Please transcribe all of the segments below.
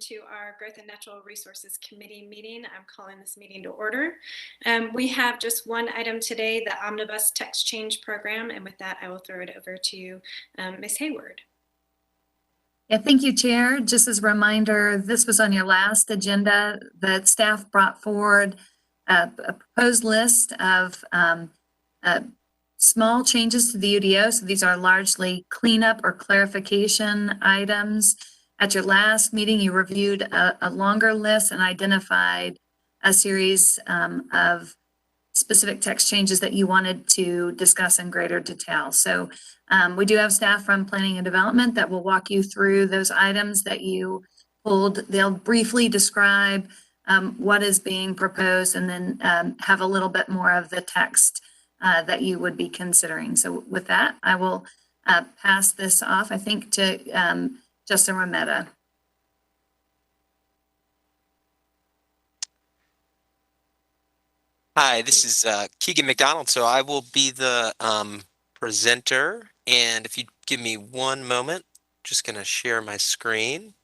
to our Growth and Natural Resources Committee meeting. I'm calling this meeting to order. We have just one item today, the Omnibus Text Change Program, and with that, I will throw it over to Ms. Hayward. Yeah, thank you, Chair. Just as a reminder, this was on your last agenda. The staff brought forward a proposed list of small changes to the UDO. So these are largely cleanup or clarification items. At your last meeting, you reviewed a longer list and identified a series of specific text changes that you wanted to discuss in greater detail. So we do have staff from Planning and Development that will walk you through those items that you pulled. They'll briefly describe what is being proposed and then have a little bit more of the text that you would be considering. So with that, I will pass this off, I think, to Justin Rometta. Hi, this is Keegan McDonald. So I will be the presenter. And if you give me one moment, just going to share my screen.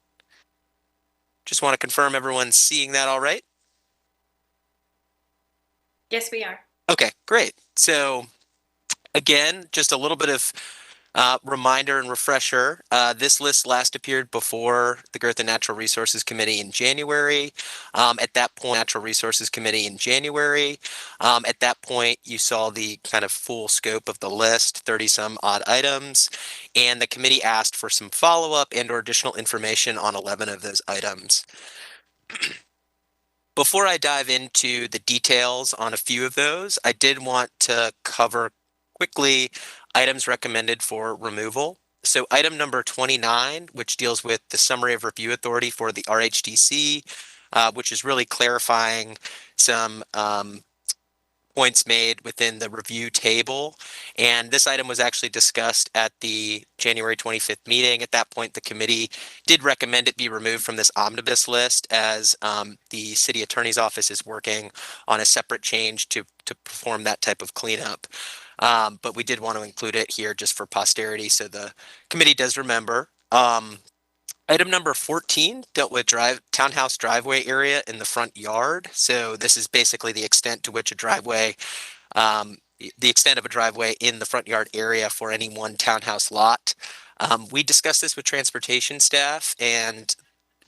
Just want to confirm everyone's seeing that all right? Yes, we are. Okay, great. So again, just a little bit of reminder and refresher. This list last appeared before the Growth and Natural Resources Committee in January. At that point, Natural Resources Committee in January. At that point, you saw the kind of full scope of the list, 30 some odd items, and the committee asked for some follow-up and or additional information on 11 of those items. Before I dive into the details on a few of those, I did want to cover quickly items recommended for removal. So item number 29, which deals with the summary of review authority for the RHDC, which is really clarifying some points made within the review table. And this item was actually discussed at the January 25th meeting. At that point, the committee did recommend it be removed from this omnibus list as the city attorney's office is working on a separate change to perform that type of cleanup. But we did want to include it here just for posterity, so the committee does remember. Item number 14 dealt with townhouse driveway area in the front yard. So this is basically the extent to which a driveway, the extent of a driveway in the front yard area for any one townhouse lot. We discussed this with transportation staff, and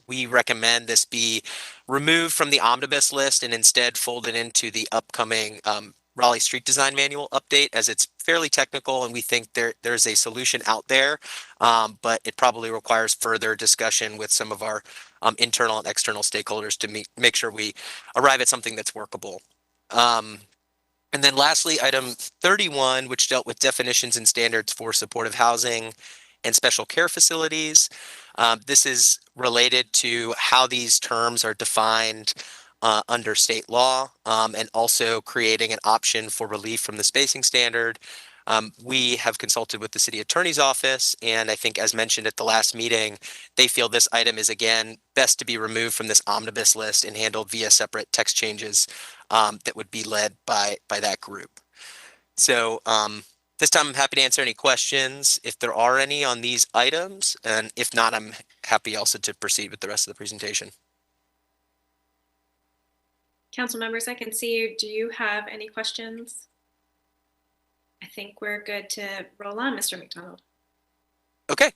we recommend this be removed from the omnibus list and instead folded into the upcoming Raleigh Street Design Manual update, as it's fairly technical and we think there's a solution out there, but it probably requires further discussion with some of our internal and external stakeholders to make sure we arrive at something that's workable. And then lastly, item 31, which dealt with definitions and standards for supportive housing and special care facilities. This is related to how these terms are defined under state law, and also creating an option for relief from the spacing standard. We have consulted with the city attorney's office, and I think as mentioned at the last meeting, they feel this item is again best to be removed from this omnibus list and handled via separate text changes that would be led by that group. So this time I'm happy to answer any questions if there are any on these items, and if not, I'm happy also to proceed with the rest of the presentation. Council members, I can see you. Do you have any questions? I think we're good to roll on, Mr. McDonald. Okay,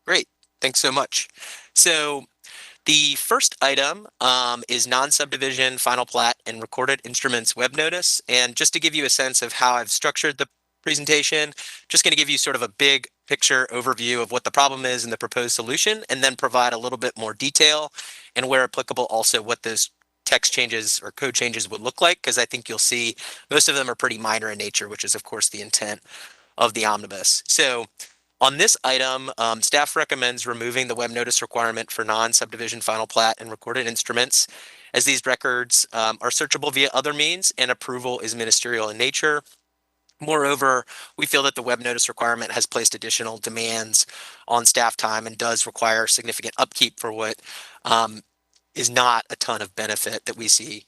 great. Thanks so much. So the first item is non-subdivision, final plat, and recorded instruments web notice. And just to give you a sense of how I've structured the presentation, just going to give you sort of a big picture overview of what the problem is and the proposed solution, and then provide a little bit more detail, and where applicable also what those text changes or code changes would look like, because I think you'll see most of them are pretty minor in nature, which is of course the intent of the omnibus. So on this item, staff recommends removing the web notice requirement for non-subdivision final plat and recorded instruments, as these records are searchable via other means and approval is ministerial in nature. Moreover, we feel that the web notice requirement has placed additional demands on staff time and does require significant upkeep for what is not a ton of benefit that we see.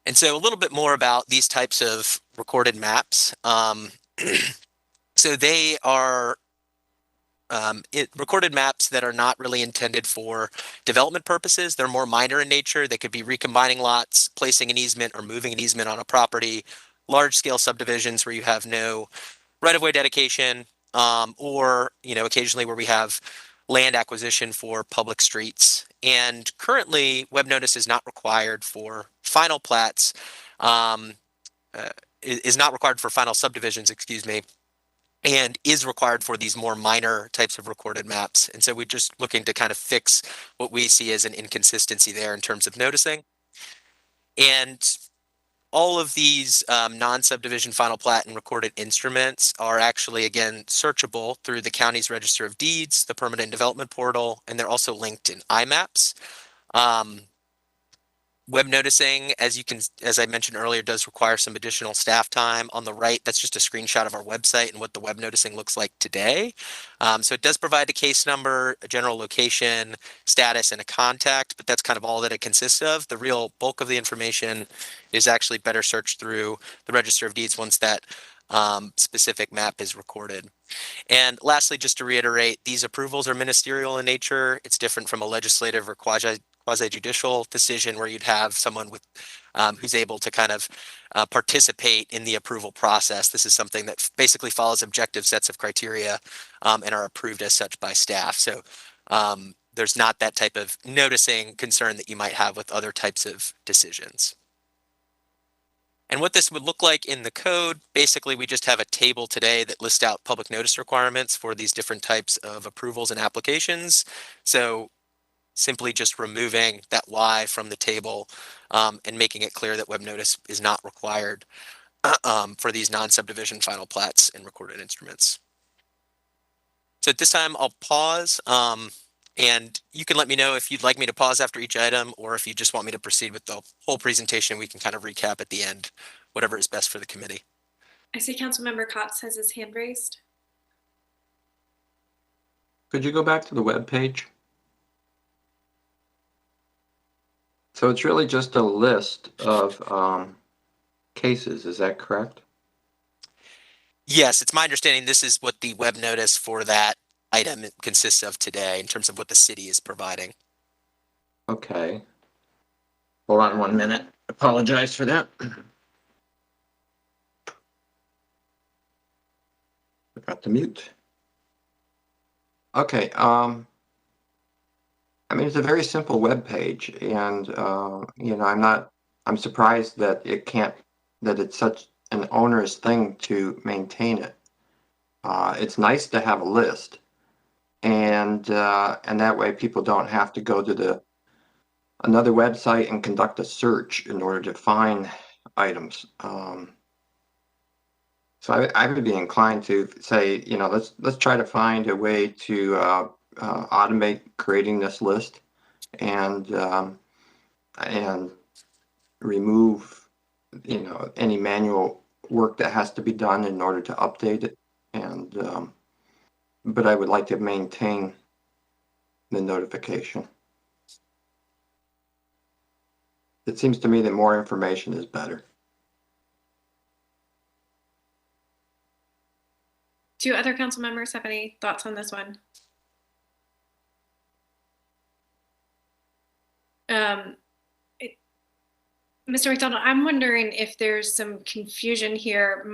And so a little bit more about these types of recorded maps. So they are recorded maps that are not really intended for development purposes. They're more minor in nature. They could be recombining lots, placing an easement, or moving an easement on a property. Large scale subdivisions where you have no right-of-way dedication, or occasionally where we have land acquisition for public streets. And currently, web notice is not required for final plats. Is not required for final subdivisions, excuse me, and is required for these more minor types of recorded maps. And so we're just looking to kind of fix what we see as an inconsistency there in terms of noticing. And all of these non-subdivision final plat and recorded instruments are actually, again, searchable through the county's Register of Deeds, the Permanent Development Portal, and they're also linked in IMAPs. Web noticing, as I mentioned earlier, does require some additional staff time. On the right, that's just a screenshot of our website and what the web noticing looks like today. So it does provide a case number, a general location, status, and a contact, but that's kind of all that it consists of. The real bulk of the information is actually better searched through the Register of Deeds once that specific map is recorded. And lastly, just to reiterate, these approvals are ministerial in nature. It's different from a legislative or quasi-judicial decision where you'd have someone with who's able to kind of participate in the approval process. This is something that basically follows objective sets of criteria and are approved as such by staff. So there's not that type of noticing concern that you might have with other types of decisions. And what this would look like in the code, basically we just have a table today that lists out public notice requirements for these different types of approvals and applications. So simply just removing that Y from the table and making it clear that web notice is not required for these non-subdivision final plats and recorded instruments. So at this time, I'll pause and you can let me know if you'd like me to pause after each item or if you just want me to proceed with the whole presentation. We can kind of recap at the end, whatever is best for the committee. I see Councilmember Kotz has his hand raised. Could you go back to the web page? So it's really just a list of cases, is that correct? Yes, it's my understanding this is what the web notice for that item consists of today in terms of what the city is providing. Okay. Hold on 1 minute. Apologize for that. Forgot to mute. Okay. I mean, it's a very simple web page, and I'm surprised that it's such an onerous thing to maintain it. It's nice to have a list, and that way people don't have to go to another website and conduct a search in order to find items. So I would be inclined to say, let's try to find a way to automate creating this list and remove any manual work that has to be done in order to update it, and but I would like to maintain the notification. It seems to me that more information is better. Do other council members have any thoughts on this one? Mr. McDonald, I'm wondering if there's some confusion here.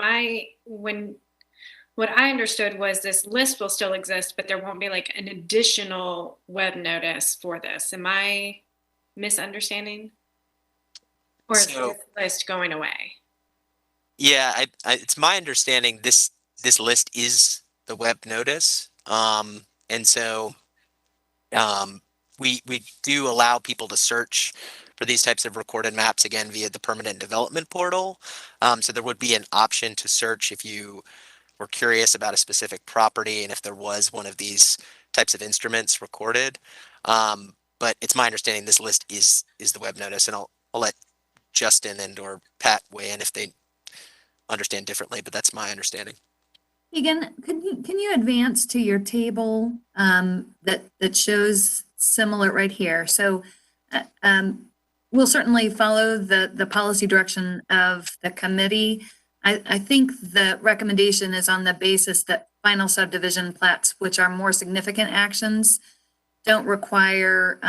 What I understood was this list will still exist, but there won't be like an additional web notice for this. Am I misunderstanding? Or is this list going away? Yeah, it's my understanding this list is the web notice. And so we do allow people to search for these types of recorded maps again via the Permanent Development Portal. So there would be an option to search if you were curious about a specific property and if there was one of these types of instruments recorded. But it's my understanding this list is the web notice, and I'll let Justin and or Pat weigh in if they understand differently, but that's my understanding. Egan, can you advance to your table that shows similar right here? So we'll certainly follow the policy direction of the committee. I think the recommendation is on the basis that final subdivision plats, which are more significant actions, don't require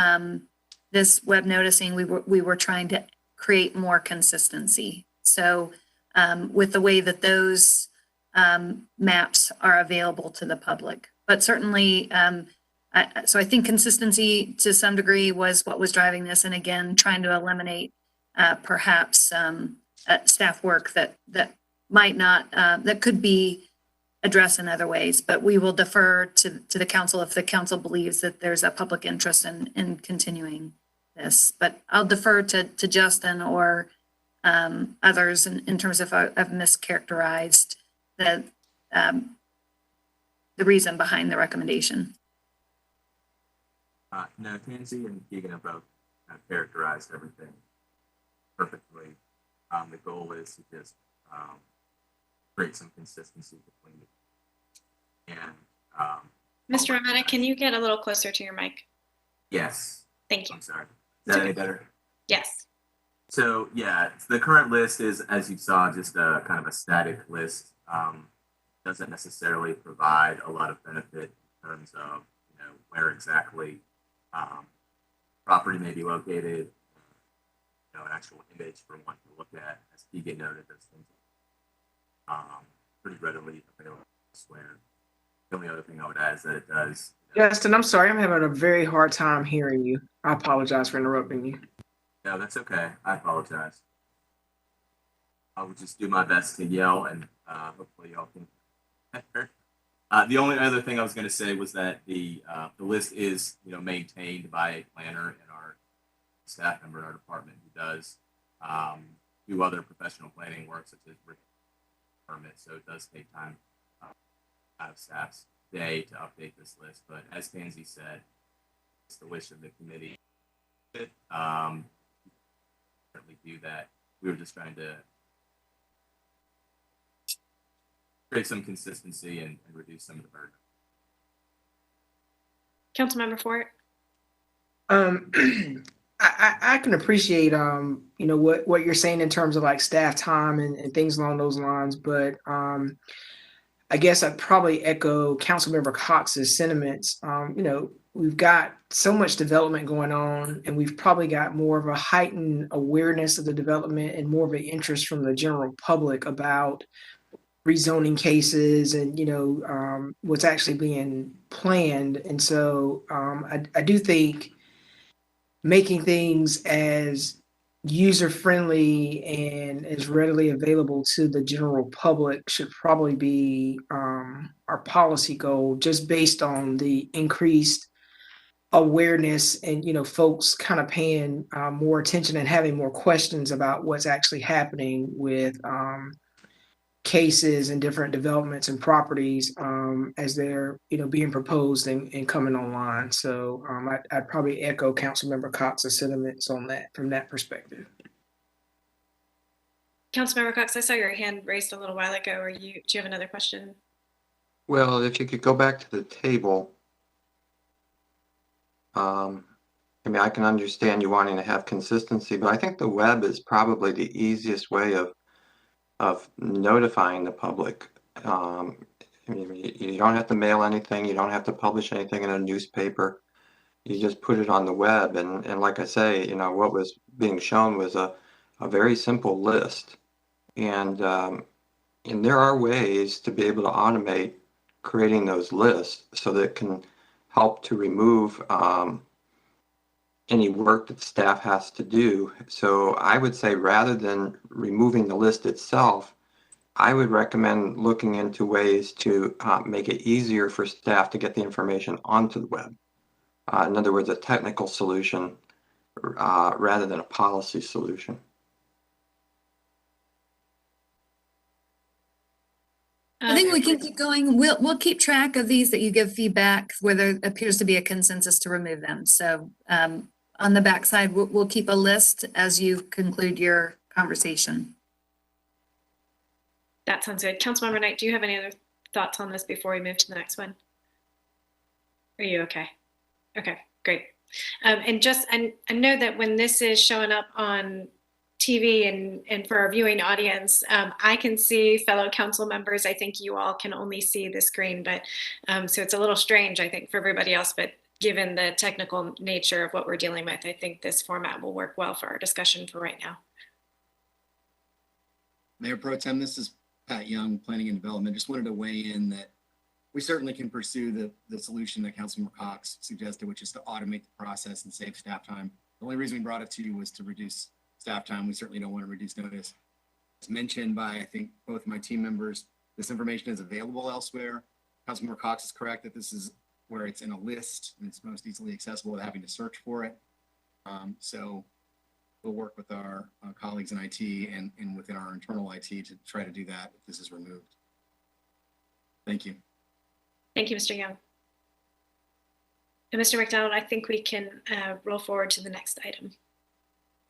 this web noticing. We were trying to create more consistency. So with the way that those maps are available to the public, but certainly, so I think consistency to some degree was what was driving this. And again, trying to eliminate perhaps staff work that might not, that could be addressed in other ways, but we will defer to the council if the council believes that there's a public interest in continuing this. But I'll defer to Justin or others in terms of I've mischaracterized the reason behind the recommendation. No, Tansy and Keegan have both characterized everything perfectly. The goal is to just create some consistency between it. And Mr. Romano, can you get a little closer to your mic? yes, Thank you. I'm sorry. Is that any better? Yes. So yeah, the current list is, as you saw, just a kind of a static list. Doesn't necessarily provide a lot of benefit in terms of where exactly property may be located. An actual image for one to look at. As Keegan noted, those things pretty readily available elsewhere. The only other thing I would add is that it does. Justin, I'm sorry, I'm having a very hard time hearing you. I apologize for interrupting you. No, that's okay. I apologize. I will just do my best to yell, and hopefully y'all can hear. The only other thing I was going to say was that the list is maintained by a planner in our staff member in our department who does do other professional planning work such as permits. So it does take time out of staff's day to update this list. But as Tansy said, it's the wish of the committee. Certainly do that. We were just trying to create some consistency and reduce some of the burden. Councilmember Fort. I can appreciate what you're saying in terms of like staff time and things along those lines, but I guess I'd probably echo Councilmember Cox's sentiments. We've got so much development going on, and we've probably got more of a heightened awareness of the development and more of an interest from the general public about rezoning cases and what's actually being planned. And so I do think making things as user-friendly and as readily available to the general public should probably be our policy goal, just based on the increased awareness and folks kind of paying more attention and having more questions about what's actually happening with cases and different developments and properties as they're being proposed and coming online. So I'd probably echo Councilmember Cox's sentiments on that from that perspective. Councilmember Cox, I saw your hand raised a little while ago. Do you have another question? Well, if you could go back to the table. I can understand you wanting to have consistency, but I think the web is probably the easiest way of notifying the public. You don't have to mail anything. You don't have to publish anything in a newspaper. You just put it on the web. And like I say, what was being shown was a very simple list. And there are ways to be able to automate creating those lists so that it can help to remove any work that staff has to do. So I would say rather than removing the list itself, I would recommend looking into ways to make it easier for staff to get the information onto the web. In other words, a technical solution rather than a policy solution. I think we can keep going. We'll keep track of these that you give feedback where there appears to be a consensus to remove them. So on the backside, we'll keep a list as you conclude your conversation. That sounds good. Councilmember Knight, do you have any other thoughts on this before we move to the next one? Are you okay? Okay, great. And just, I know that when this is showing up on TV and for our viewing audience, I can see fellow council members. I think you all can only see the screen, but so it's a little strange, I think, for everybody else. But given the technical nature of what we're dealing with, I think this format will work well for our discussion for right now. Mayor Pro Tem, this is Pat Young, Planning and Development. Just wanted to weigh in that we certainly can pursue the solution that Councilmember Cox suggested, which is to automate the process and save staff time. The only reason we brought it to you was to reduce staff time. We certainly don't want to reduce notice. As mentioned by, I think, both my team members, this information is available elsewhere. Councilmember Cox is correct that this is where it's in a list and it's most easily accessible without having to search for it. So we'll work with our colleagues in IT and within our internal IT to try to do that if this is removed. Thank you. Thank you, Mr. Young. And Mr. McDonald, I think we can roll forward to the next item.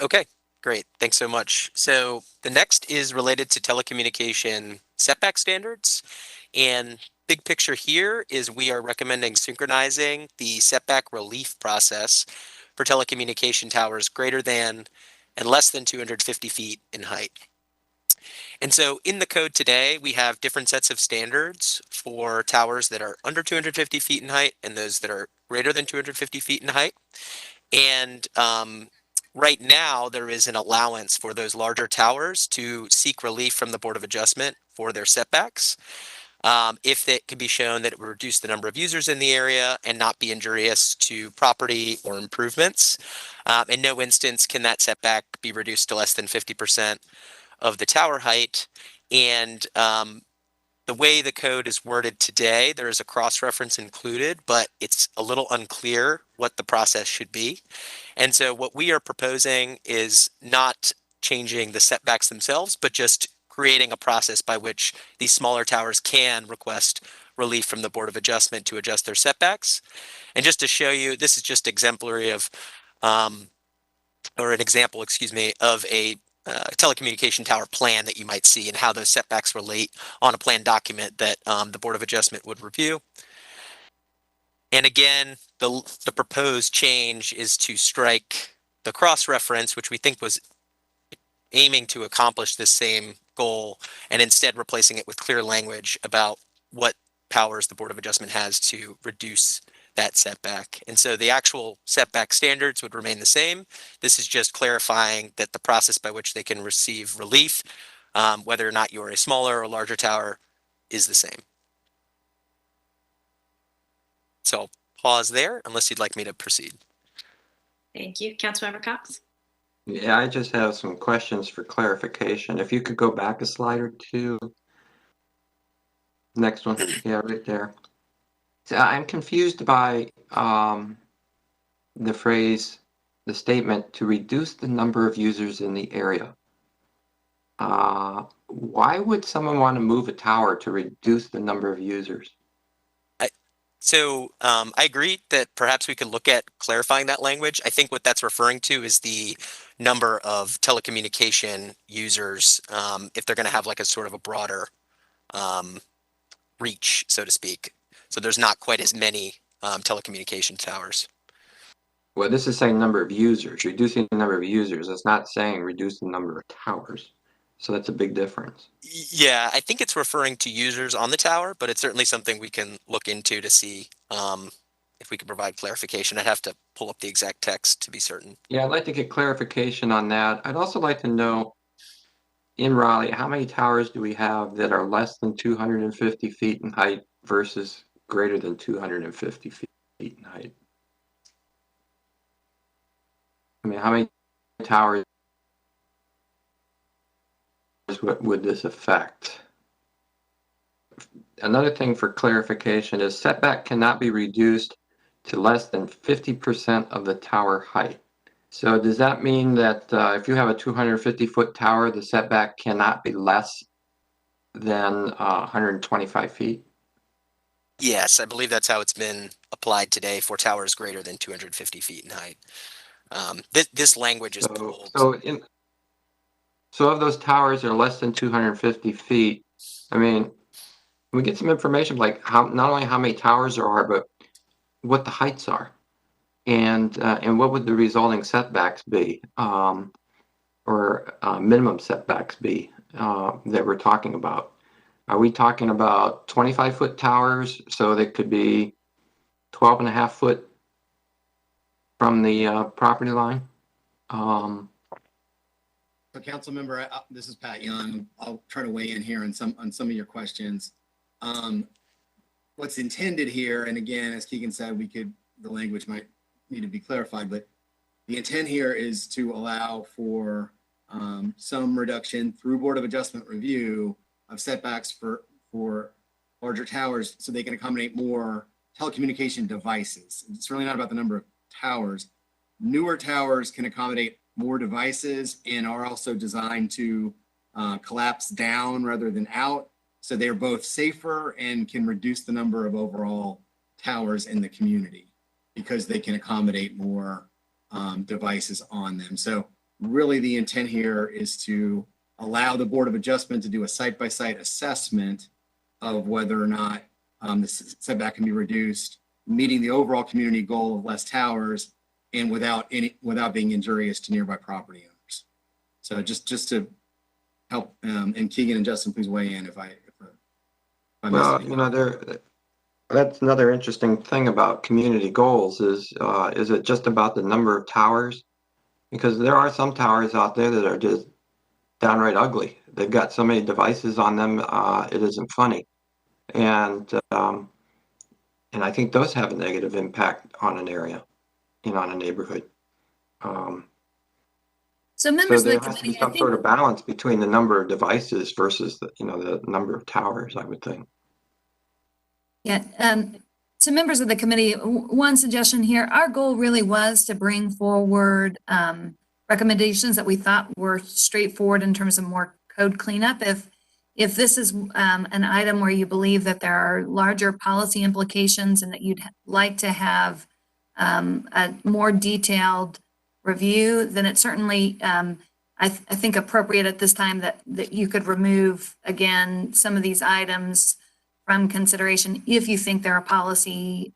Okay, great. Thanks so much. So the next is related to telecommunication setback standards. And big picture here is we are recommending synchronizing the setback relief process for telecommunication towers greater than and less than 250 feet in height. And so in the code today, we have different sets of standards for towers that are under 250 feet in height and those that are greater than 250 feet in height. And right now, there is an allowance for those larger towers to seek relief from the Board of Adjustment for their setbacks. If it can be shown that it would reduce the number of users in the area and not be injurious to property or improvements. In no instance can that setback be reduced to less than 50% of the tower height. And the way the code is worded today, there is a cross-reference included, but it's a little unclear what the process should be. And so what we are proposing is not changing the setbacks themselves, but just creating a process by which these smaller towers can request relief from the Board of Adjustment to adjust their setbacks. And just to show you, this is just exemplary of, or an example, excuse me, of a telecommunication tower plan that you might see and how those setbacks relate on a plan document that the Board of Adjustment would review. And again, the proposed change is to strike the cross-reference, which we think was aiming to accomplish this same goal, and instead replacing it with clear language about what powers the Board of Adjustment has to reduce that setback. And so the actual setback standards would remain the same. This is just clarifying that the process by which they can receive relief, whether or not you're a smaller or larger tower, is the same. So I'll pause there unless you'd like me to proceed. Thank you. Councilmember Cox. Yeah, I just have some questions for clarification. If you could go back a slide or two. Next one. Yeah, right there. So I'm confused by the phrase, the statement to reduce the number of users in the area. Why would someone want to move a tower to reduce the number of users? So I agree that perhaps we could look at clarifying that language. I think what that's referring to is the number of telecommunication users, if they're going to have like a sort of a broader reach, so to speak. So there's not quite as many telecommunication towers. Well, this is saying number of users, reducing the number of users. It's not saying reduce the number of towers. So that's a big difference. Yeah, I think it's referring to users on the tower, but it's certainly something we can look into to see if we can provide clarification. I'd have to pull up the exact text to be certain. Yeah, I'd like to get clarification on that. I'd also like to know in Raleigh, how many towers do we have that are less than 250 feet in height versus greater than 250 feet in height? I mean, how many towers would this affect? Another thing for clarification is setback cannot be reduced to less than 50% of the tower height. So does that mean that if you have a 250-foot tower, the setback cannot be less than 125 feet? Yes, I believe that's how it's been applied today for towers greater than 250 feet in height. This language is pulled. So of those towers that are less than 250 feet, I mean, we get some information like not only how many towers there are, but what the heights are, and what would the resulting setbacks be, or or minimum setbacks be that we're talking about? Are we talking about 25-foot towers, so they could be 12.5 foot from the property line? So council member, this is Pat Young. I'll try to weigh in here on some of your questions. What's intended here, and again, as Keegan said, the language might need to be clarified, but the intent here is to allow for some reduction through Board of Adjustment review of setbacks for larger towers so they can accommodate more telecommunication devices. It's really not about the number of towers. Newer towers can accommodate more devices and are also designed to collapse down rather than out. So they're both safer and can reduce the number of overall towers in the community because they can accommodate more devices on them. So really the intent here is to allow the Board of Adjustment to do a site-by-site assessment of whether or not the setback can be reduced, meeting the overall community goal of less towers and without being injurious to nearby property owners. So just to help, and Keegan and Justin, please weigh in if I missed Well, anything. that's another interesting thing about community goals is it just about the number of towers? Because there are some towers out there that are just downright ugly. They've got so many devices on them, it isn't funny. And I think those have a negative impact on an area, on a neighborhood. So So members of there the has to be committee, I some think, sort of balance between the number of devices versus the number of towers, I would think. yeah, so members of the committee, one suggestion here, our goal really was to bring forward recommendations that we thought were straightforward in terms of more code cleanup. If this is an item where you believe that there are larger policy implications and that you'd like to have a more detailed review, then it's certainly, I think, appropriate at this time that you could remove, again, some of these items from consideration if you think there are policy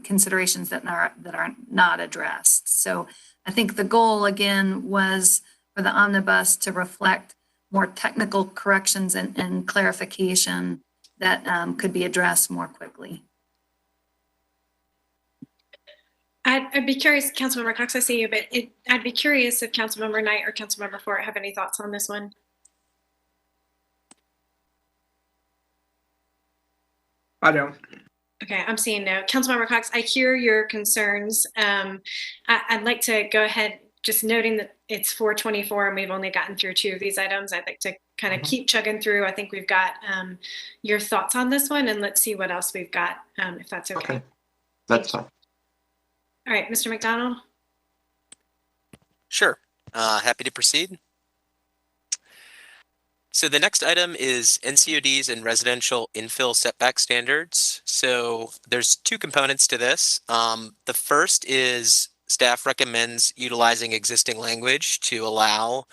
considerations that are not addressed. So I think the goal, again, was for the omnibus to reflect more technical corrections and clarification that could be addressed more quickly. I'd be curious, Councilmember Cox, I see you, but I'd be curious if Councilmember Knight or Councilmember Fort have any thoughts on this one. I don't. Okay, I'm seeing no. Councilmember Cox, I hear your concerns. I'd like to go ahead, just noting that it's 4:24 and we've only gotten through 2 of these items. I'd like to kind of keep chugging through. I think we've got your thoughts on this one, and let's see what else we've got, if that's okay. Okay, that's fine. All right, Mr. McDonald. Sure. Happy to proceed. So the next item is NCODs and residential infill setback standards. So there's 2 components to this. The first is staff recommends utilizing existing language to allow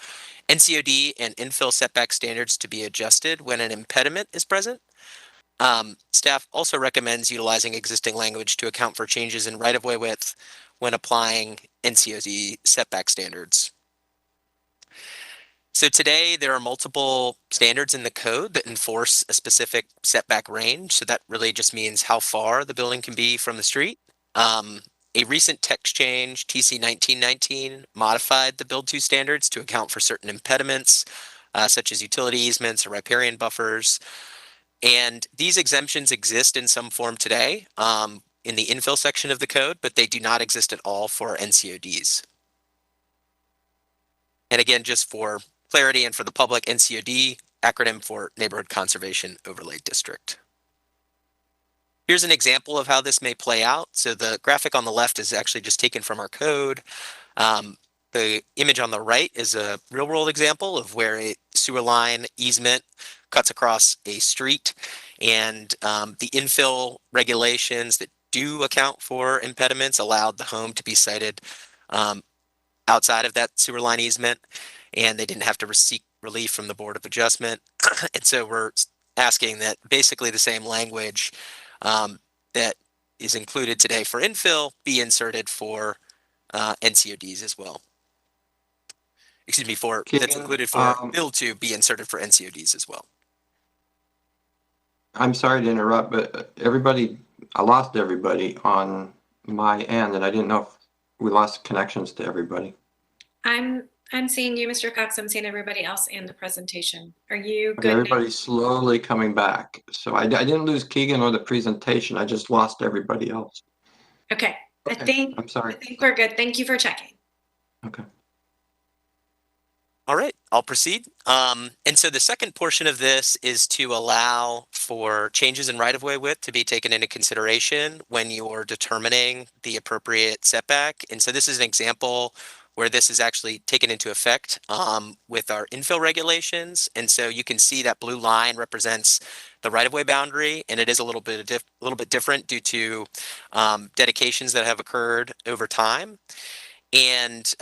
NCOD and infill setback standards to be adjusted when an impediment is present. Staff also recommends utilizing existing language to account for changes in right-of-way width when applying NCOD setback standards. So today there are multiple standards in the code that enforce a specific setback range. So that really just means how far the building can be from the street. A recent text change, TC 1919, modified the Build 2 standards to account for certain impediments, such as utility easements or riparian buffers. And these exemptions exist in some form today in the infill section of the code, but they do not exist at all for NCODs. And again, just for clarity and for the public, NCOD, acronym for Neighborhood Conservation Overlay District. Here's an example of how this may play out. So the graphic on the left is actually just taken from our code. The image on the right is a real-world example of where a sewer line easement cuts across a street, and the infill regulations that do account for impediments allowed the home to be sited outside of that sewer line easement, and they didn't have to seek relief from the Board of Adjustment. And so we're asking that basically the same language that is included today for infill be inserted for NCODs as well. excuse me, for, that's Keegan, included for Bill to be inserted for NCODs as well. I'm sorry to interrupt, but I lost everybody on my end, and I didn't know if we lost connections to everybody. I'm seeing you, Mr. Cox. I'm seeing everybody else in the presentation. Are you Okay, good now? everybody's slowly coming back. So I didn't lose Keegan or the presentation. I just lost everybody else. Okay. Okay, I'm I sorry. think we're good. Thank you for checking. Okay. All right, I'll proceed. And so the second portion of this is to allow for changes in right-of-way width to be taken into consideration when you're determining the appropriate setback. And so this is an example where this is actually taken into effect with our infill regulations. And so you can see that blue line represents the right-of-way boundary, and it is a little bit different due to dedications that have occurred over time. And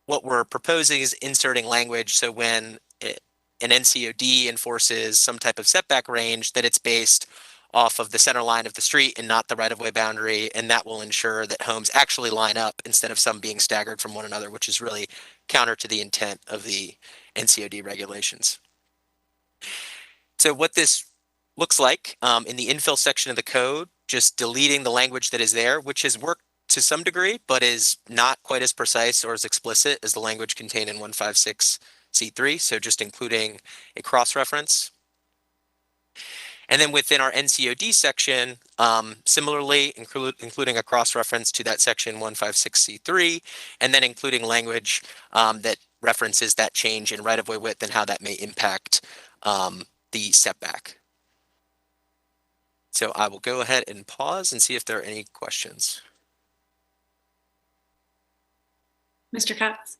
what we're proposing is inserting language so when an NCOD enforces some type of setback range, that it's based off of the center line of the street and not the right-of-way boundary, and that will ensure that homes actually line up instead of some being staggered from one another, which is really counter to the intent of the NCOD regulations. So what this looks like in the infill section of the code, just deleting the language that is there, which has worked to some degree, but is not quite as precise or as explicit as the language contained in 156C3. So just including a cross-reference. And then within our NCOD section, similarly, including a cross-reference to that section 156C3, and then including language that references that change in right-of-way width and how that may impact the setback. So I will go ahead and pause and see if there are any questions. Mr. Cox?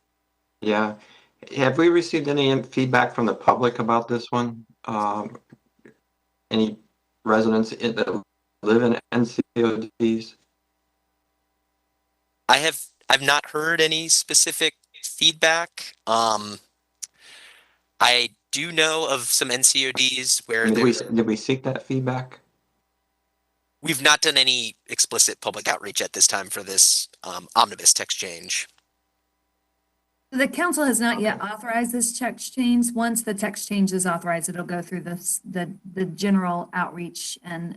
Yeah. Have we received any feedback from the public about this one? Any residents that live in NCODs? I've not heard any specific feedback. I do know of some NCODs where Did we seek that feedback? we've not done any explicit public outreach at this time for this omnibus text change. The council has not yet authorized this text change. Once the text change is authorized, it'll go through the general outreach and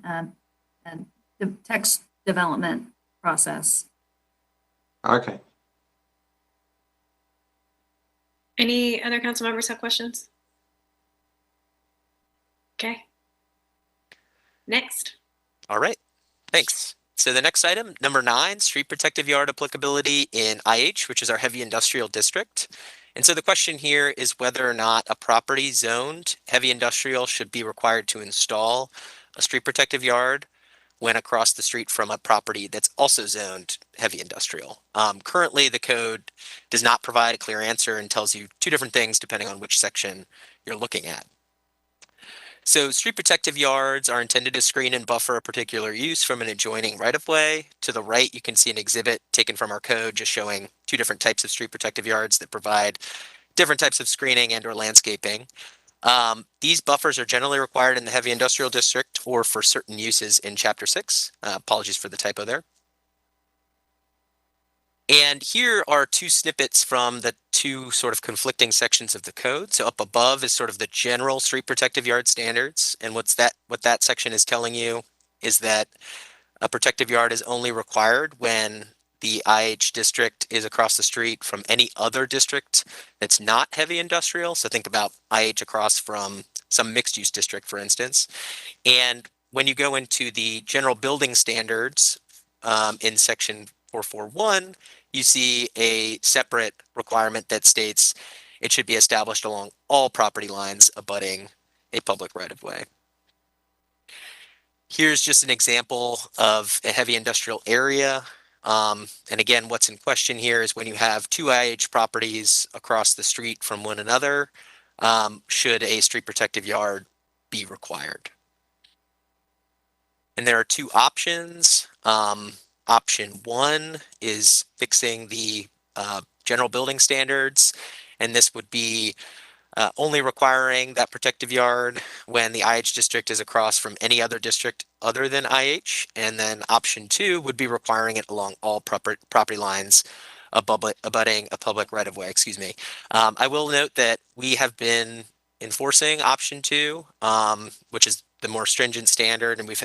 the text development process. Okay. Any other council members have questions? Okay. Next. All right, thanks. So the next item, number 9, street protective yard applicability in IH, which is our heavy industrial district. And so the question here is whether or not a property zoned heavy industrial should be required to install a street protective yard when across the street from a property that's also zoned heavy industrial. Currently, the code does not provide a clear answer and tells you two different things depending on which section you're looking at. So street protective yards are intended to screen and buffer a particular use from an adjoining right-of-way. To the right, you can see an exhibit taken from our code just showing two different types of street protective yards that provide different types of screening and or landscaping. These buffers are generally required in the heavy industrial district or for certain uses in Chapter 6. Apologies for the typo there. And here are two snippets from the two sort of conflicting sections of the code. So up above is sort of the general street protective yard standards. And what that section is telling you is that a protective yard is only required when the IH district is across the street from any other district that's not heavy industrial. So think about IH across from some mixed use district, for instance. And when you go into the general building standards in section 441, you see a separate requirement that states it should be established along all property lines abutting a public right-of-way. Here's just an example of a heavy industrial area. And again, what's in question here is when you have two IH properties across the street from one another, should a street protective yard be required? And there are two options. Option 1 is fixing the general building standards, and this would be only requiring that protective yard when the IH district is across from any other district other than IH. And then option 2 would be requiring it along all property lines abutting a public right of way, excuse me. I will note that we have been enforcing option 2, which is the more stringent standard, and we've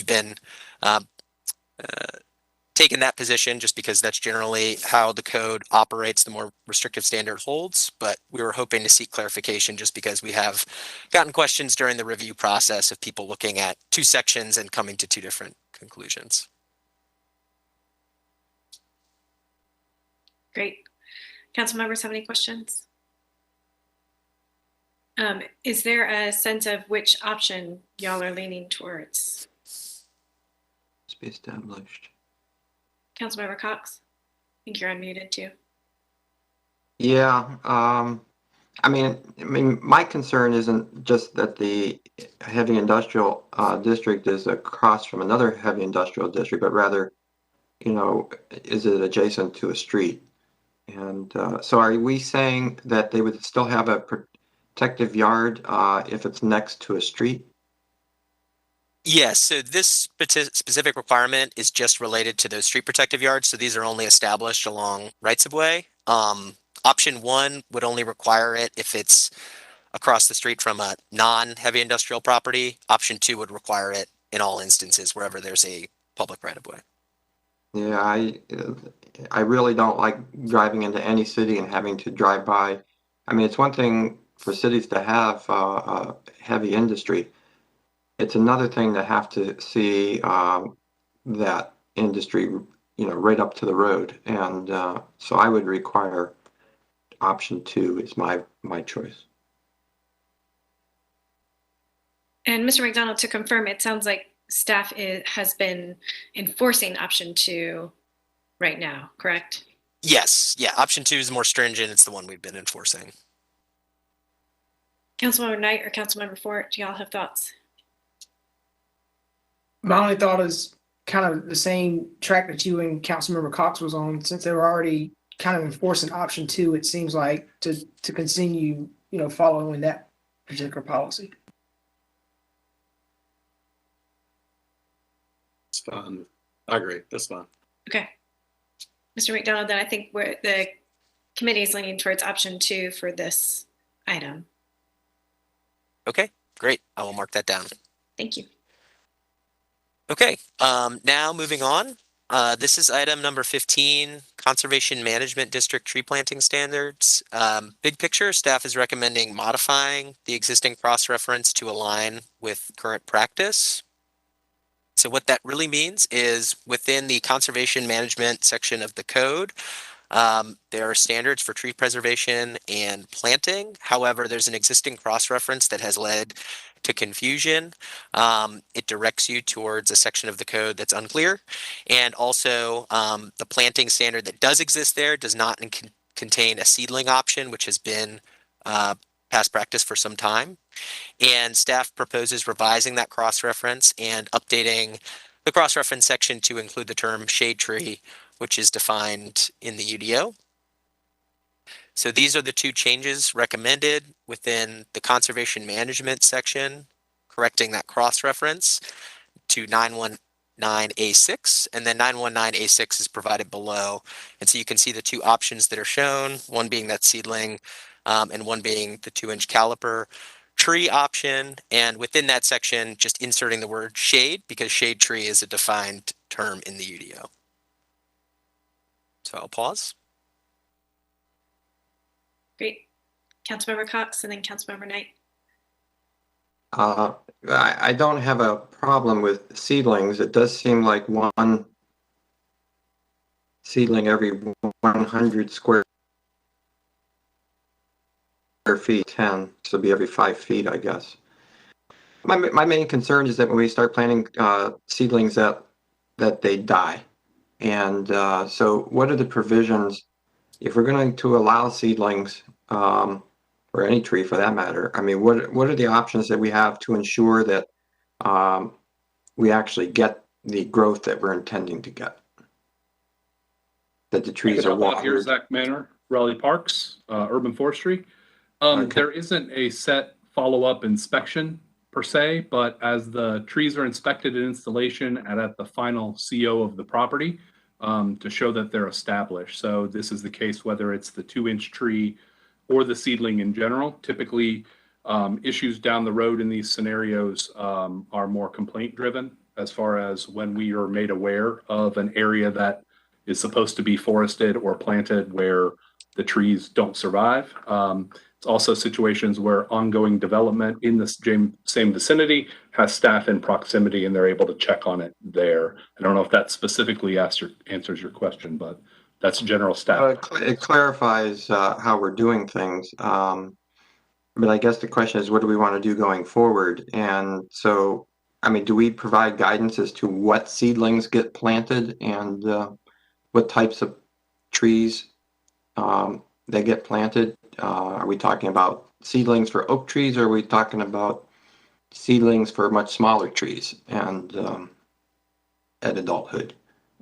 been taken that position just because that's generally how the code operates. The more restrictive standard holds, but we were hoping to seek clarification just because we have gotten questions during the review process of people looking at 2 sections and coming to 2 different conclusions. Great. Council members have any questions? Is there a sense of which option y'all are leaning towards? Must be established. Councilmember Cox, I think you're unmuted too. Yeah, I mean, my concern isn't just that the heavy industrial district is across from another heavy industrial district, but rather, you know, is it adjacent to a street? And so are we saying that they would still have a protective yard if it's next to a street? Yes, so this specific requirement is just related to those street protective yards. So these are only established along rights of way. Option 1 would only require it if it's across the street from a non-heavy industrial property. Option 2 would require it in all instances wherever there's a public right of way. Yeah, I really don't like driving into any city and having to drive by. I mean, it's one thing for cities to have heavy industry. It's another thing to have to see that industry, you know, right up to the road. And so I would require option 2 is my choice. And Mr. McDonald, to confirm, it sounds like staff has been enforcing option 2 right now, correct? Yes, yeah, option 2 is more stringent. It's the one we've been enforcing. Councilmember Knight or Councilmember Fort, do y'all have thoughts? My only thought is kind of the same track that you and Councilmember Cox was on. Since they were already kind of enforcing option 2, it seems like to continue, you know, following that particular policy. It's fine. I agree. That's fine. Okay. Mr. McDonald, then I think the committee is leaning towards option 2 for this item. Okay, great. I will mark that down. Thank you. Okay, now moving on. This is item number 15, Conservation Management District Tree Planting Standards. Big picture, staff is recommending modifying the existing cross-reference to align with current practice. So what that really means is within the conservation management section of the code, there are standards for tree preservation and planting. However, there's an existing cross-reference that has led to confusion. It directs you towards a section of the code that's unclear. And also the planting standard that does exist there does not contain a seedling option, which has been past practice for some time. And staff proposes revising that cross-reference and updating the cross-reference section to include the term shade tree, which is defined in the UDO. So these are the 2 changes recommended within the conservation management section, correcting that cross-reference to 919A6, and then 919A6 is provided below. And so you can see the 2 options that are shown, one being that seedling and one being the 2-inch caliper tree option. And within that section, just inserting the word shade because shade tree is a defined term in the UDO. So I'll pause. Great. Councilmember Cox and then Councilmember Knight. I don't have a problem with seedlings. It does seem like one seedling every 100 square feet, 10, so it'd be every 5 feet, I guess. My main concern is that when we start planting seedlings that they die. And so what are the provisions if we're going to allow seedlings or any tree for that matter? I mean, what are the options that we have to ensure that we actually get the growth that we're intending to get? That the trees are watered. Here's Zach Manor, Raleigh Parks, Urban Forestry. Okay. There isn't a set follow-up inspection per se, but as the trees are inspected in installation and at the final CO of the property, to show that they're established. So this is the case whether it's the 2-inch tree or the seedling in general. Typically, issues down the road in these scenarios are more complaint driven, as far as when we are made aware of an area that is supposed to be forested or planted where the trees don't survive. It's also situations where ongoing development in the same vicinity has staff in proximity and they're able to check on it there. I don't know if that specifically answers your question, but that's general staff. It clarifies how we're doing things. But I guess the question is, what do we want to do going forward? And so, I mean, do we provide guidance as to what seedlings get planted and what types of trees they get planted? Are we talking about seedlings for oak trees, or are we talking about seedlings for much smaller trees and at adulthood?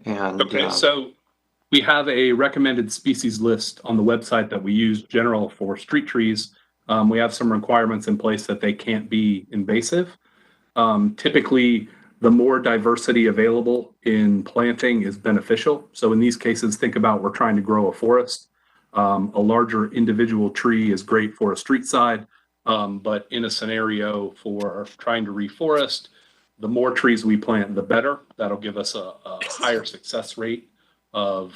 And Okay, so we have a recommended species list on the website that we use general for street trees. We have some requirements in place that they can't be invasive. Typically, the more diversity available in planting is beneficial. So in these cases, think about we're trying to grow a forest. A larger individual tree is great for a street side, but in a scenario for trying to reforest, the more trees we plant, the better. That'll give us a higher success rate of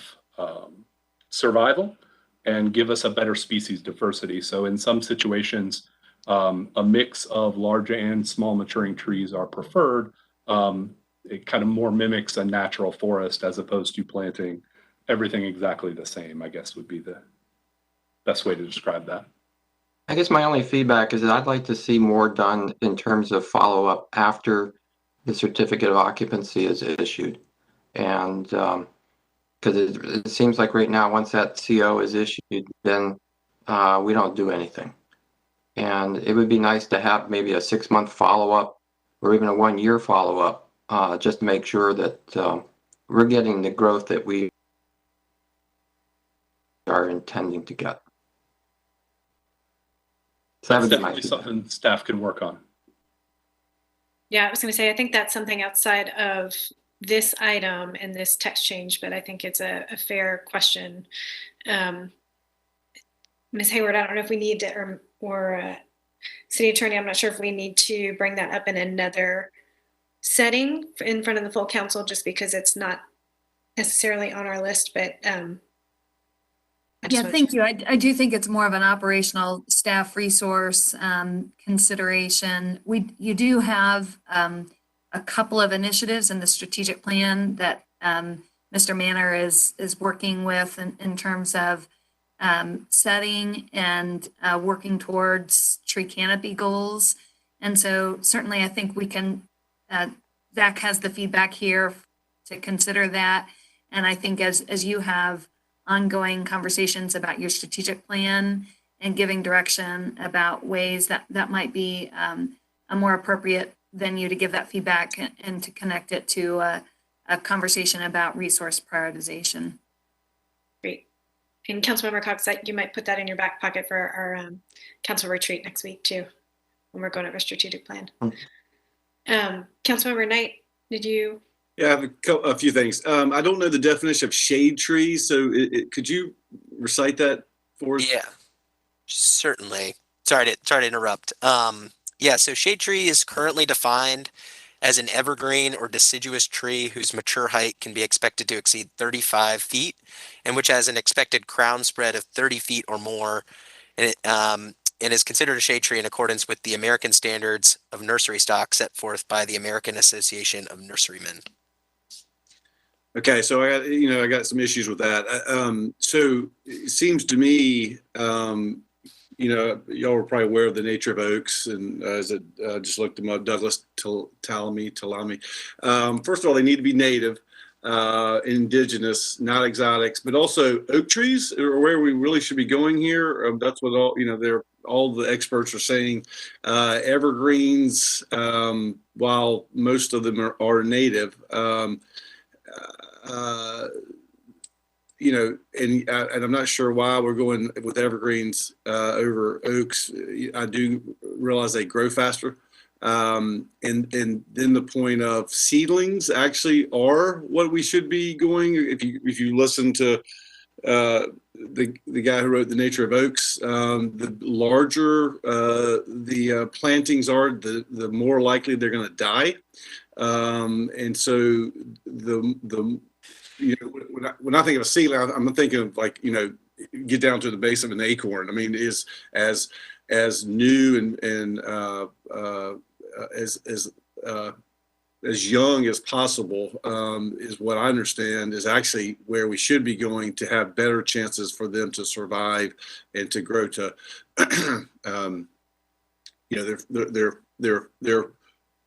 survival and give us a better species diversity. So in some situations, a mix of large and small maturing trees are preferred. It kind of more mimics a natural forest as opposed to planting everything exactly the same, I guess would be the best way to describe that. I guess my only feedback is that I'd like to see more done in terms of follow-up after the certificate of occupancy is issued. And because it seems like right now, once that CO is issued, then we don't do anything. And it would be nice to have maybe a 6-month follow-up or even a 1-year follow-up, just to make sure that we're getting the growth that we are intending to get. So That's that would be my definitely feedback. something staff can work on. Yeah, I was going to say, I think that's something outside of this item and this text change, but I think it's a fair question. Ms. Hayward, I don't know if we need to, or City Attorney, I'm not sure if we need to bring that up in another setting in front of the full council, just because it's not necessarily on our list, but Yeah, thank you. I do think it's more of an operational staff resource consideration. You do have a couple of initiatives in the strategic plan that Mr. Manor is working with in terms of setting and working towards tree canopy goals. And so certainly I think we can, Zach has the feedback here to consider that. And I think as you have ongoing conversations about your strategic plan and giving direction about ways that might be a more appropriate venue to give that feedback and to connect it to a conversation about resource prioritization. Great. And Councilmember Cox, you might put that in your back pocket for our council retreat next week too, when we're going over strategic plan. Councilmember Knight, did you? Yeah, I have a few things. I don't know the definition of shade trees, so could you recite that for us? Yeah, certainly. Sorry to interrupt. Yeah, so shade tree is currently defined as an evergreen or deciduous tree whose mature height can be expected to exceed 35 feet and which has an expected crown spread of 30 feet or more, and is considered a shade tree in accordance with the American Standards of Nursery Stock set forth by the American Association of Nurserymen. Okay, so I got some issues with that. So it seems to me, y'all are probably aware of the nature of oaks, and as I just looked them up, Douglas Talamy. First of all, they need to be native, indigenous, not exotics, but also oak trees are where we really should be going here. That's what all the experts are saying. Evergreens, while most of them are native. And I'm not sure why we're going with evergreens over oaks. I do realize they grow faster, And then the point of seedlings actually are what we should be going. If you listen to the guy who wrote The Nature of Oaks, the larger the plantings are, the more likely they're going to die. And so when I think of a seedling, I'm thinking of like, get down to the base of an acorn. I mean, is as new and as young as possible, is what I understand is actually where we should be going to have better chances for them to survive and to grow to, their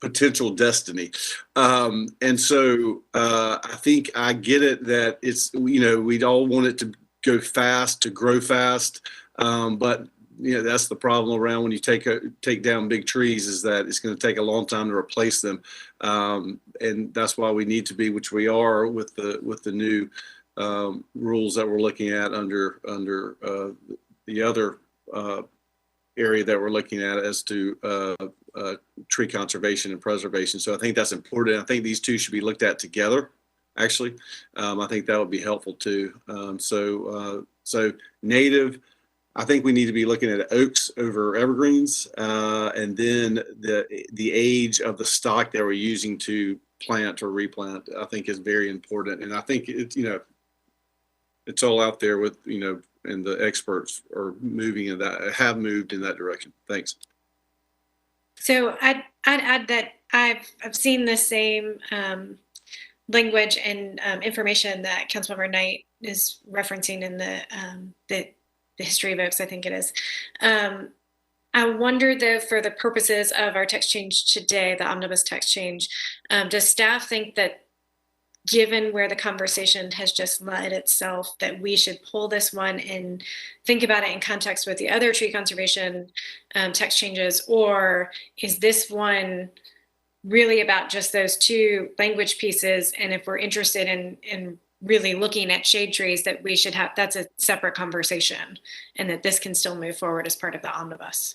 potential destiny. And so I think I get it that it's, we'd all want it to go fast, to grow fast. But that's the problem around when you take down big trees, is that it's going to take a long time to replace them. And that's why we need to be, which we are with the new rules that we're looking at under the other area that we're looking at as to tree conservation and preservation. So I think that's important. I think these two should be looked at together. Actually, I think that would be helpful too. So native, I think we need to be looking at oaks over evergreens, and then the age of the stock that we're using to plant or replant, I think is very important. And I think it's it's all out there with and the experts are moving in that, have moved in that direction. Thanks. So I'd add that I've seen the same language and information that Councilmember Knight is referencing in the history of oaks, I think it is. I wonder though, for the purposes of our text change today, the omnibus text change, does staff think that given where the conversation has just led itself, that we should pull this one and think about it in context with the other tree conservation text changes? Or is this one really about just those two language pieces? And if we're interested in really looking at shade trees, that we should have, that's a separate conversation, and that this can still move forward as part of the omnibus.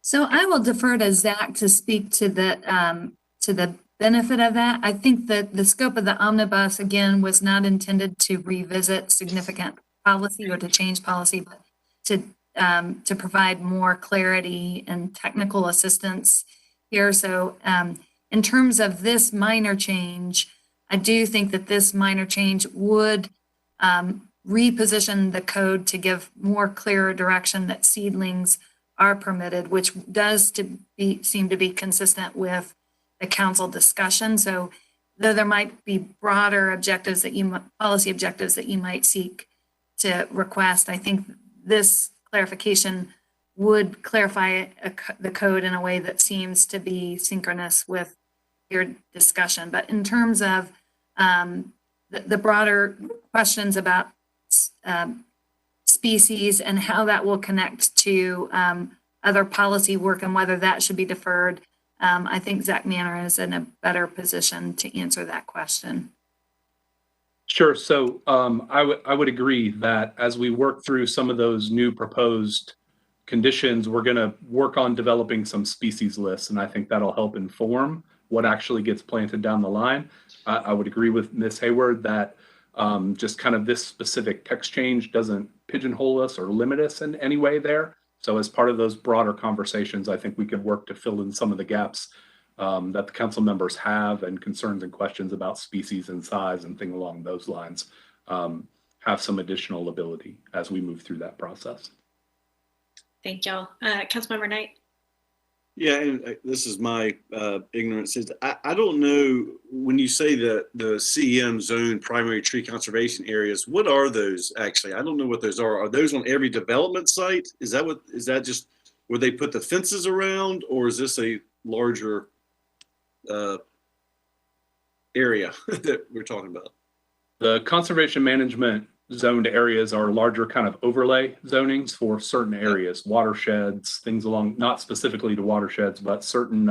So I will defer to Zach to speak to the benefit of that. I think that the scope of the omnibus, again, was not intended to revisit significant policy or to change policy, but to provide more clarity and technical assistance here. So in terms of this minor change, I do think that this minor change would reposition the code to give more clearer direction that seedlings are permitted, which does seem to be consistent with the council discussion. So though there might be broader objectives policy objectives that you might seek to request, I think this clarification would clarify the code in a way that seems to be synchronous with your discussion. But in terms of the broader questions about species and how that will connect to other policy work and whether that should be deferred, I think Zach Manor is in a better position to answer that question. Sure. So I would agree that as we work through some of those new proposed conditions, we're going to work on developing some species lists, and I think that'll help inform what actually gets planted down the line. I would agree with Ms. Hayward that just kind of this specific text change doesn't pigeonhole us or limit us in any way there. So as part of those broader conversations, I think we could work to fill in some of the gaps that the council members have and concerns and questions about species and size and things along those lines have some additional ability as we move through that process. Thank y'all. Councilmember Knight. Yeah, and this is my ignorance. I don't know, when you say the CEM zone primary tree conservation areas, what are those actually? I don't know what those are. Are those on every development site? Is that just where they put the fences around, or is this a larger area that we're talking about? The conservation management zoned areas are larger kind of overlay zonings for certain areas, watersheds, things along, not specifically to watersheds, but certain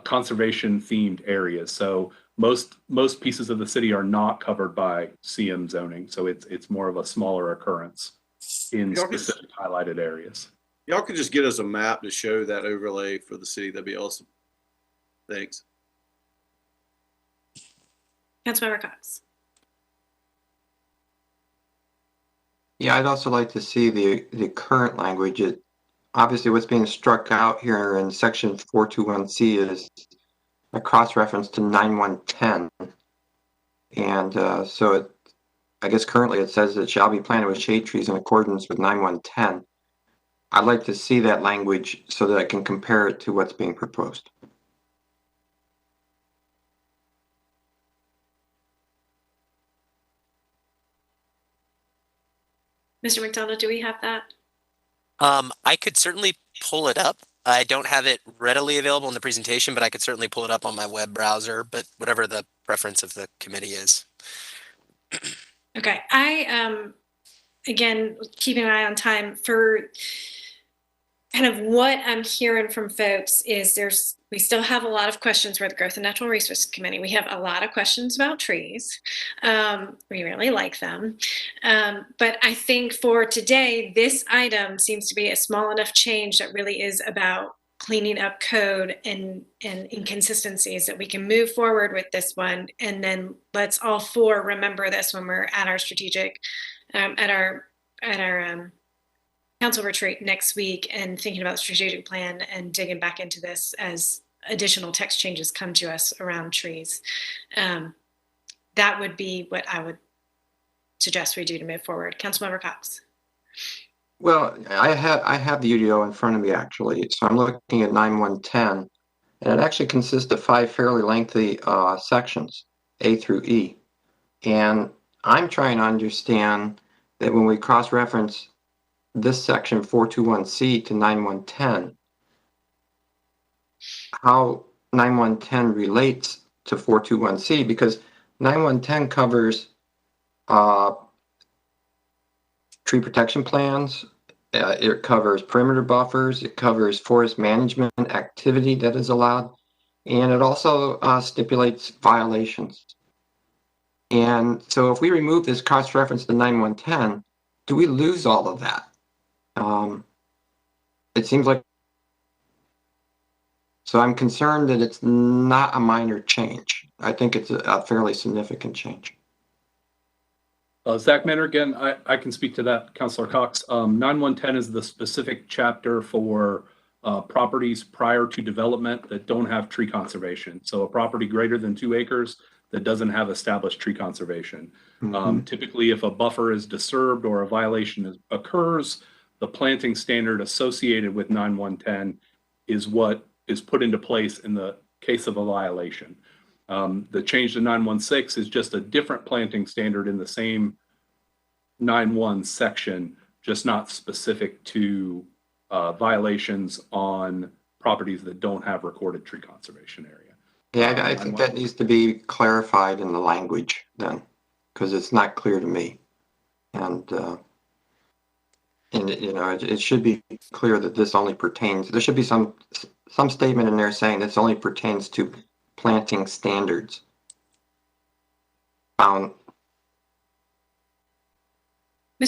conservation themed areas. So most pieces of the city are not covered by CM zoning. So it's more of a smaller occurrence in specific highlighted areas. Y'all could just get us a map to show that overlay for the city. That'd be awesome. Thanks. Councilmember Cox. Yeah, I'd also like to see the current language. Obviously, what's being struck out here in section 421C is a cross-reference to 9110. And so I guess currently it says it shall be planted with shade trees in accordance with 9110. I'd like to see that language so that I can compare it to what's being proposed. Mr. McDonald, do we have that? I could certainly pull it up. I don't have it readily available in the presentation, but I could certainly pull it up on my web browser, but whatever the preference of the committee is. Okay, I again, keeping an eye on time for kind of what I'm hearing from folks is we still have a lot of questions for the Growth and Natural Resources Committee. We have a lot of questions about trees. We really like them. But I think for today, this item seems to be a small enough change that really is about cleaning up code and inconsistencies that we can move forward with this one. And then let's all four remember this when we're at our strategic, at our council retreat next week and thinking about the strategic plan and digging back into this as additional text changes come to us around trees. That would be what I would suggest we do to move forward. Councilmember Cox. Well, I have the UDO in front of me actually, so I'm looking at 9110, and it actually consists of 5 fairly lengthy sections, A through E. And I'm trying to understand that when we cross-reference this section 421C to 9110, how 9110 relates to 421C, because 9110 covers tree protection plans, it covers perimeter buffers, it covers forest management activity that is allowed, and it also stipulates violations. And so if we remove this cross-reference to 9110, do we lose all of that? It seems like, so I'm concerned that it's not a minor change. I think it's a fairly significant change. Zach Manner, again, I can speak to that, Councilor Cox. 9110 is the specific chapter for properties prior to development that don't have tree conservation. So a property greater than 2 acres that doesn't have established tree conservation. Typically, if a buffer is disturbed or a violation occurs, the planting standard associated with 9110 is what is put into place in the case of a violation. The change to 916 is just a different planting standard in the same 91 section, just not specific to violations on properties that don't have recorded tree conservation area. Yeah, I think that needs to be clarified in the language then, because it's not clear to me. And you know, it should be clear that this only pertains, there should be some statement in there saying this only pertains to planting standards. Mr.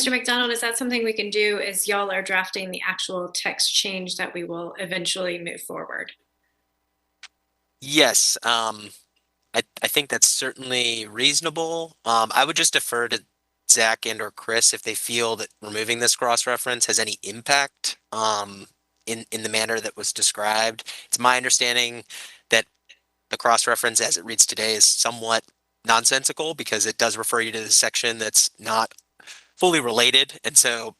McDonald, is that something we can do as y'all are drafting the actual text change that we will eventually move forward? Yes, I think that's certainly reasonable. I would just defer to Zach and or Chris if they feel that removing this cross-reference has any impact in the manner that was described. It's my understanding that the cross-reference as it reads today is somewhat nonsensical because it does refer you to the section that's not fully related. And so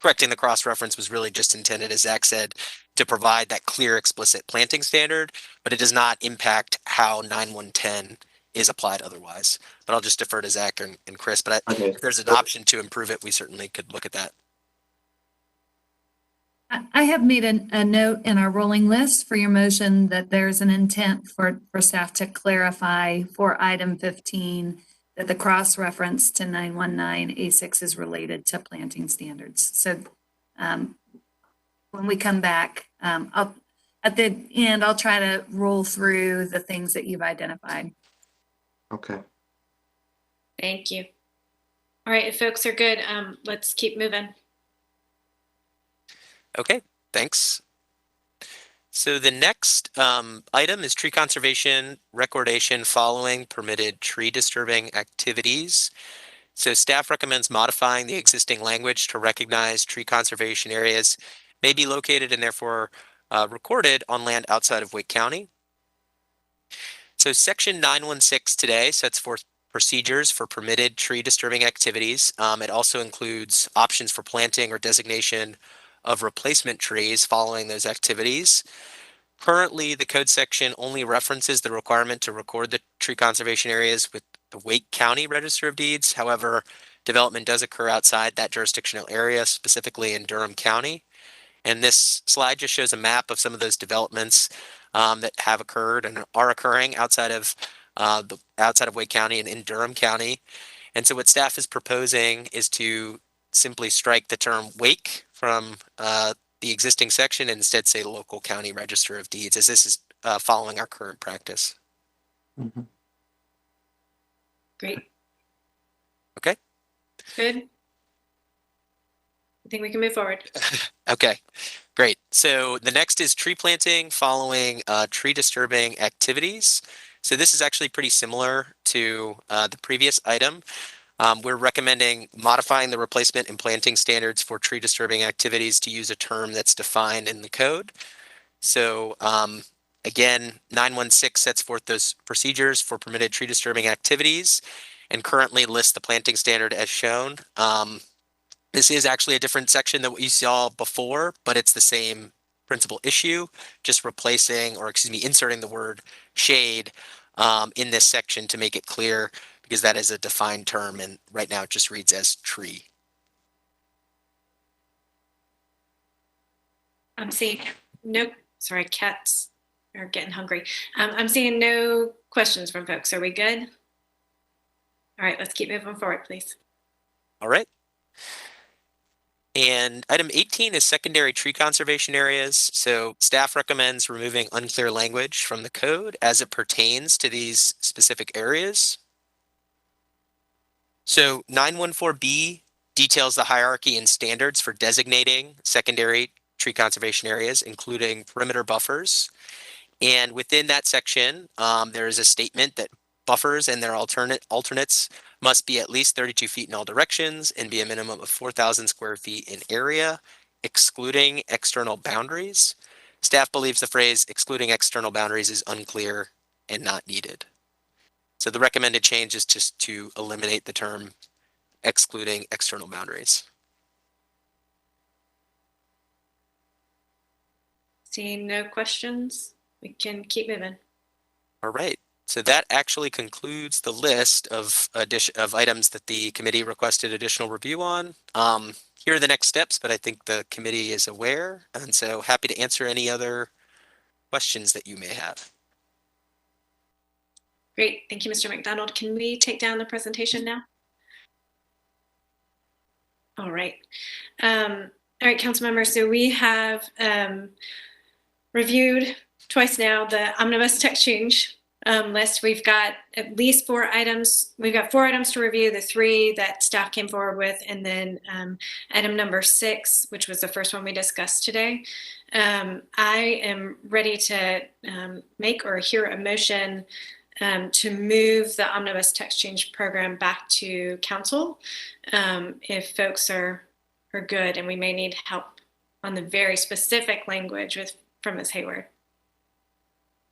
correcting the cross-reference was really just intended, as Zach said, to provide that clear, explicit planting standard, but it does not impact how 9110 is applied otherwise. But I'll just defer to Zach and Chris. But if there's an option to improve it, we certainly could look at that. I have made a note in our rolling list for your motion that there's an intent for staff to clarify for item 15 that the cross-reference to 919A6 is related to planting standards. So when we come back, at the end, I'll try to roll through the things that you've identified. Okay. Thank you. All right, if folks are good, let's keep moving. Okay, thanks. So the next item is tree conservation recordation following permitted tree disturbing activities. So staff recommends modifying the existing language to recognize tree conservation areas may be located and therefore recorded on land outside of Wake County. So section 916 today sets forth procedures for permitted tree disturbing activities. It also includes options for planting or designation of replacement trees following those activities. Currently, the code section only references the requirement to record the tree conservation areas with the Wake County Register of Deeds. However, development does occur outside that jurisdictional area, specifically in Durham County. And this slide just shows a map of some of those developments that have occurred and are occurring outside of Wake County and in Durham County. And so what staff is proposing is to simply strike the term Wake from the existing section and instead say local county register of deeds, as this is following our current practice. Mhm. Great. Okay. Good. I think we can move forward. Okay, great. So the next is tree planting following tree disturbing activities. So this is actually pretty similar to the previous item. We're recommending modifying the replacement and planting standards for tree disturbing activities to use a term that's defined in the code. So again, 916 sets forth those procedures for permitted tree disturbing activities and currently lists the planting standard as shown. This is actually a different section than what you saw before, but it's the same principal issue, just replacing, or excuse me, inserting the word shade in this section to make it clear, because that is a defined term, and right now it just reads as tree. I'm seeing no, sorry, cats are getting hungry. I'm seeing no questions from folks. Are we good? All right, let's keep moving forward, please. All right. And item 18 is secondary tree conservation areas. So staff recommends removing unclear language from the code as it pertains to these specific areas. So 914B details the hierarchy and standards for designating secondary tree conservation areas, including perimeter buffers. And within that section, there is a statement that buffers and their alternates must be at least 32 feet in all directions and be a minimum of 4,000 square feet in area, excluding external boundaries. Staff believes the phrase excluding external boundaries is unclear and not needed. So the recommended change is just to eliminate the term excluding external boundaries. Seeing no questions, we can keep moving. All right. So that actually concludes the list of items that the committee requested additional review on. Here are the next steps, but I think the committee is aware, and so happy to answer any other questions that you may have. Great, thank you, Mr. McDonald. Can we take down the presentation now? All right. All right, council members, so we have reviewed twice now the omnibus text change list. We've got at least 4 items. We've got 4 items to review, the 3 that staff came forward with, and then item number 6, which was the first one we discussed today. I am ready to make or hear a motion to move the omnibus text change program back to council if folks are good, and we may need help on the very specific language from Ms. Hayward.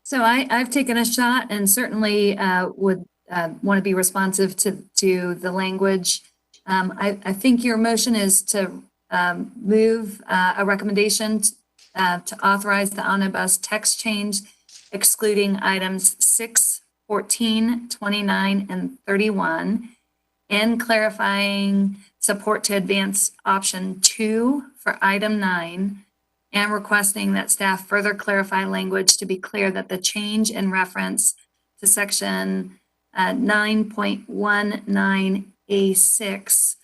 So I've taken a shot and certainly would want to be responsive to the language. I think your motion is to move a recommendation to authorize the omnibus text change, excluding items 6, 14, 29, and 31, and clarifying support to advance option 2 for item 9, and requesting that staff further clarify language to be clear that the change in reference to section 9.19A6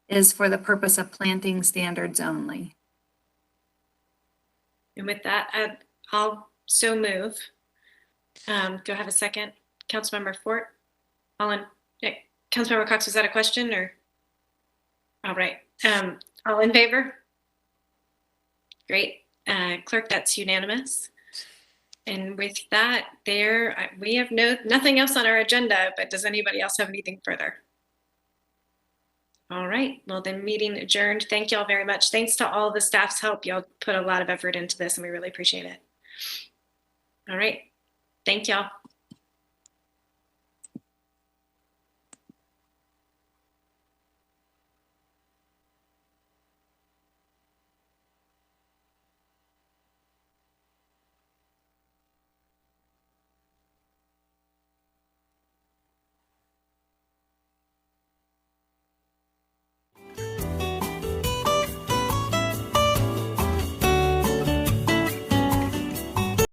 is for the purpose of planting standards only. And with that, I'll so move. Do I have a second? Councilmember Fort? Councilmember Cox, was that a question or? All right. All in favor? Great. Clerk, that's unanimous. And with that, we have nothing else on our agenda, but does anybody else have anything further? All right, well then meeting adjourned. Thank y'all very much. Thanks to all the staff's help. Y'all put a lot of effort into this and we really appreciate it. All right, thank y'all.